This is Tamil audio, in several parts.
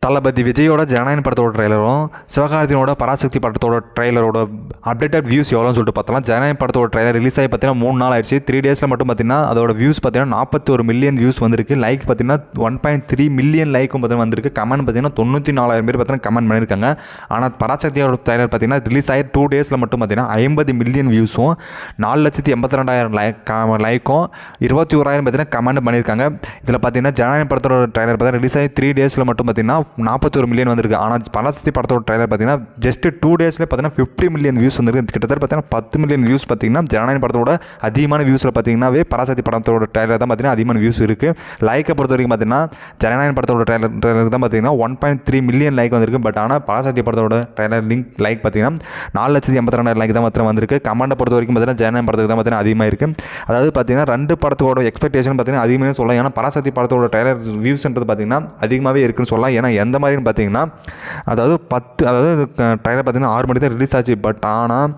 தளபதி விஜயோட ஜனநாயகன் படத்தோட ட்ரெய்லரும் சிவகார்த்திகேயனோட பராசக்தி படத்தோட ட்ரெய்லரோட அப்டேட்டட் வியூஸ் எவ்வளோன்னு சொல்லிட்டு பார்த்தலாம். ஜனநாயகன் படத்தோட ட்ரெய்லர் ரிலீஸ் ஆகி பார்த்தீங்கன்னா 3 நாள் ஆயிடுச்சு. 3 டேஸில் மட்டும் பார்த்தீங்கன்னா அதோட வியூஸ் பார்த்தீங்கன்னா 41 மில்லியன் வியூஸ் வந்திருக்கு. லைக் பார்த்தீங்கன்னா 1.3 மில்லியன் லைக்கும் பார்த்தீங்கன்னா வந்திருக்கு. கமெண்ட் பார்த்தீங்கன்னா 94,000 பேர் பார்த்தீங்கன்னா கமெண்ட் பண்ணியிருக்காங்க. ஆனால் பராசக்தியோட ட்ரெய்லர் பார்த்தீங்கன்னா ரிலீஸ் ஆகி 2 டேஸில் மட்டும் பார்த்தீங்கன்னா 50 மில்லியன் வியூஸும் 4,82,000 லைக்கும் 21,000 பார்த்தீங்கன்னா கமெண்ட் பண்ணியிருக்காங்க. இதில் பார்த்தீங்கன்னா ஜனநாயகன் படத்தோட ட்ரெய்லர் பார்த்தீங்கன்னா ரிலீஸ் ஆகி 3 டேஸில் மட்டும் பார்த்தீங்கன்னா 41 மில்லியன் வந்திருக்கு. ஆனால் பராசக்தி படத்தோட ட்ரெய்லர் பார்த்தீங்கன்னா ஜஸ்ட் 2 டேஸ்லேயே பார்த்தீங்கன்னா 50 மில்லியன் வியூஸ் வந்திருக்கு. கிட்டத்தட்ட பார்த்தீங்கன்னா 10 மில்லியன் வியூஸ் பார்த்தீங்கன்னா ஜனநாயகன் படத்தோட அதிகமான வியூஸில் பார்த்தீங்கன்னாவே பராசக்தி படத்தோட ட்ரெய்லர் தான் பார்த்தீங்கன்னா அதிகமான வியூஸ் இருக்குது. லைக்கை பொறுத்த வரைக்கும் பார்த்தீங்கன்னா ஜனநாயகன் படத்தோட ட்ரெய்லர் தான் பார்த்தீங்கன்னா 1.3 மில்லியன் லைக் வந்திருக்கு. பட் ஆனால் பராசக்தி படத்தோட ட்ரெய்லர் லைக் பார்த்தீங்கன்னா 4,82,000 லைக் தான் மாத்திரம் வந்திருக்கு. கமெண்டை பொறுத்த வரைக்கும் பார்த்தீங்கன்னா ஜனநாயகன் படத்துக்கு தான் பார்த்தீங்கன்னா அதிகமாக இருக்குது. அதாவது பார்த்தீங்கன்னா 2 படத்தோட எக்ஸ்பெக்டேஷன் பார்த்தீங்கன்னா அதிகமாக சொல்லலாம். ஏன்னா பராசக்தி படத்தோட ட்ரெய்லர் வியூஸ்ன்றது பார்த்தீங்கன்னா அதிகமாகவே இருக்குன்னு சொல்லலாம். ஏன்னா எந்த மாதிரின்னு பார்த்தீங்கன்னா அதாவது ட்ரெய்லர் பார்த்தீங்கன்னா 6 மணி தான் ரிலீஸ் ஆச்சு. பட் ஆனால்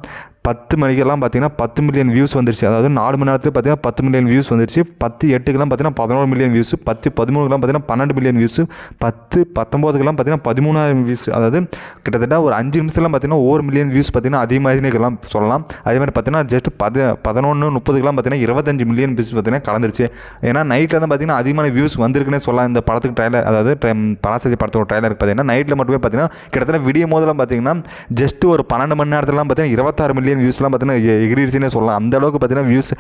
10 மணிக்கெல்லாம் பார்த்தீங்கன்னா 10 மில்லியன் வியூஸ் வந்துருச்சு. அதாவது 4 மணி நேரத்தில் பார்த்தீங்கன்னா 10 மில்லியன் வியூஸ் வந்துருச்சு. 10:08க்கெல்லாம் பார்த்தீங்கன்னா 11 மில்லியன் வியூஸ், 10:13க்கெல்லாம் பார்த்தீங்கன்னா 12 மில்லியன் வியூஸ், 10:19க்கெல்லாம் பார்த்தீங்கன்னா 13,000 வியூஸ். அதாவது கிட்டத்தட்ட ஒரு 5 நிமிஷத்துலாம் பார்த்தீங்கன்னா 1 மில்லியன் வியூஸ் பார்த்தீங்கன்னா அதிகமாகிக்கலாம் சொல்லலாம். அதே மாதிரி பார்த்தீங்கன்னா ஜஸ்ட் 11:30க்கெல்லாம் பார்த்தீங்கன்னா 25 மில்லியன் வியூஸ் பார்த்தீங்கன்னா கலந்துருச்சு. ஏன்னா நைட்டில் தான் பார்த்தீங்கன்னா அதிகமான வியூஸ் வந்திருக்குன்னே சொல்லலாம். இந்த படத்துக்கு ட்ரெய்லர், அதாவது பராசக்தி படத்தோட ட்ரெய்லருக்கு பார்த்தீங்கன்னா நைட்டில் மட்டுமே பார்த்தீங்கன்னா கிட்டத்தட்ட விடிய போதெல்லாம் பார்த்தீங்கன்னா ஜஸ்ட் ஒரு 12 மணி நேரத்துலாம் பார்த்தீங்கன்னா 26 மில்லியன் வியூஸ்லாம் பார்த்தீங்கன்னா எகிரிடுச்சுன்னே சொல்லலாம். அந்த அளவுக்கு பார்த்தீங்கன்னா வியூஸ்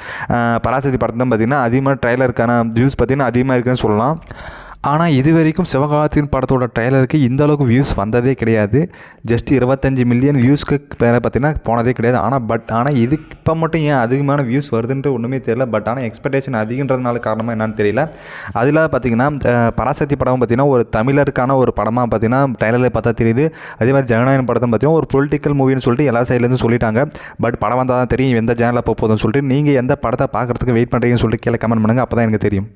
பராசக்தி படத்தை தான் பார்த்தீங்கன்னா அதிகமாக ட்ரெய்லருக்கான வியூஸ் பார்த்தீங்கன்னா அதிகமாக இருக்குன்னு சொல்லலாம். ஆனால் இது வரைக்கும் சிவகார்த்திகேயன் படத்தோட ட்ரெய்லருக்கு இந்த அளவுக்கு வியூஸ் வந்ததே கிடையாது. ஜஸ்ட் 25 மில்லியன் வியூஸ்க்கு மேலே பார்த்தீங்கன்னா போனதே கிடையாது. ஆனால் இது இப்போ மட்டும் ஏன் அதிகமான வியூஸ் வருதுன்ற ஒன்றுமே தெரியல. பட் ஆனால் எக்ஸ்பெக்டேஷன் அதிகன்றதுனால காரணமாக என்னன்னு தெரியல. அதில் பார்த்தீங்கன்னா பராசக்தி படம் பார்த்தீங்கன்னா ஒரு தமிழருக்கான ஒரு படமாக பார்த்தீங்கன்னா ட்ரெய்லரில் பார்த்தா தெரியுது. அதே மாதிரி ஜனநாயகன் படத்தை பார்த்தீங்கன்னா ஒரு பொலிட்டிக்கல் மூவின்னு சொல்லிட்டு எல்லா சைட்லேருந்து சொல்லிட்டாங்க. பட் படம் வந்தால் தான் தெரியும் எந்த சேனலில் போகுதுன்னு சொல்லிட்டு. நீங்கள் எந்த படத்தை பார்க்குறதுக்கு வெயிட் பண்ணுறீங்கன்னு சொல்லிட்டு கீழே கமெண்ட் பண்ணுங்கள். அப்போ தான் எனக்கு தெரியும்.